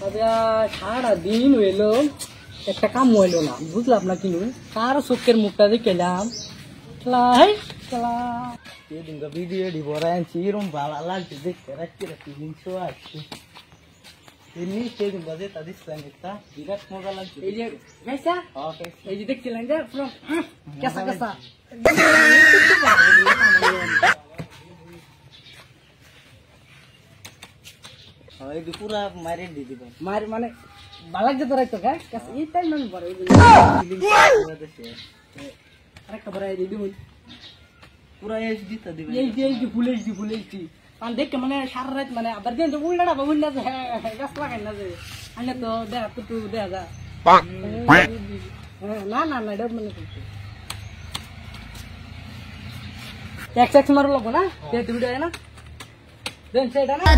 সারা দিন হইলো একটা কাম হইলো না, বুঝলাম না কিনু কার চোখের মুখটা দেখলাম ভিডিও এডি ভরা আনছি এরম ভালো লাগছে দেখতে রাখছি রাখছি জিনিসও আসছে এমনি সেদিন বাজে তাদের একটা বিরাট মজা লাগছে। এই যে গাইছা এই যে দেখছিলেন যে পুরো কেসা কেসা পুরা মারে দিয়ে দিবেন মার মানে ভালো লাগছে তোর তো এই টাইম মানে বড় আরেকটা বড় দিয়ে দিবেন পুরা এইচডি তে দিবেন এইচডি ফুল এইচডি আর দেখতে মানে সারা রাত মানে আবার দিন উল্টাটা বলনা যে গাছ লাগাই না যে আনে তো দেখা তো দেখা যা না না না এটা মানে এক মারো লাগবো না দেখতে ভিডিও না দেন সেটা না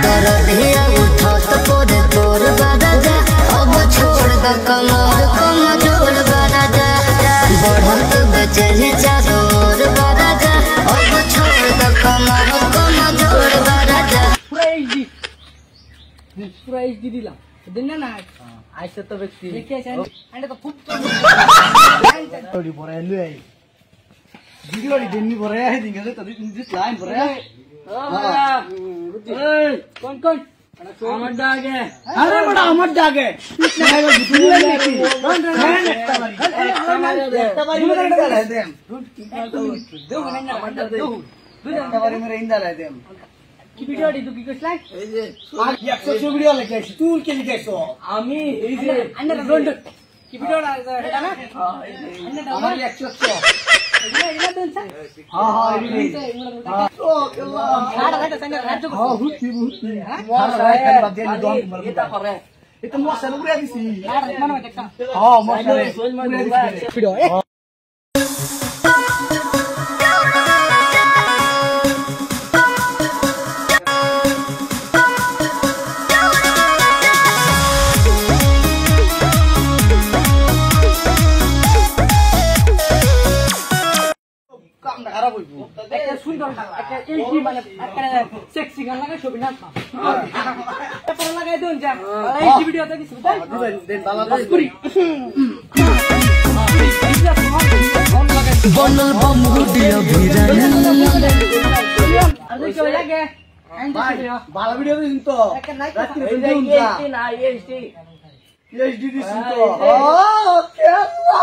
दरदिया उठत पोरे तोर बदजा अब छोड़ द कमर कमजोर बदजा बढ़त बेचैनी चादर बदजा अब छोड़ द कमर कमजोर बदजा पूरा एचडी दिला दिन ना आइसे तो व्यक्ति देखे छन एंड तो खूब थोड़ी भरे लुई वीडियो री देनी भरे है दिंगे तो दिस लाइन भरे कौन कौन अमर जागे अरे बड़ा अमर जागे itu mau seru ya di sini. Oh, mau seru. Video. সুন্দর একটা এইটি মানে একটা সেক্সি গান লাগাই ছবি না পরে লাগাই দেন যা এই ভিডিওতে কিছু দেন বাবা করি বনল বমুডিয়া ভিরান আর দেখো লাগে ভালো ভিডিও দিন তো এই যে না এইচডি দিন তো ও কেলা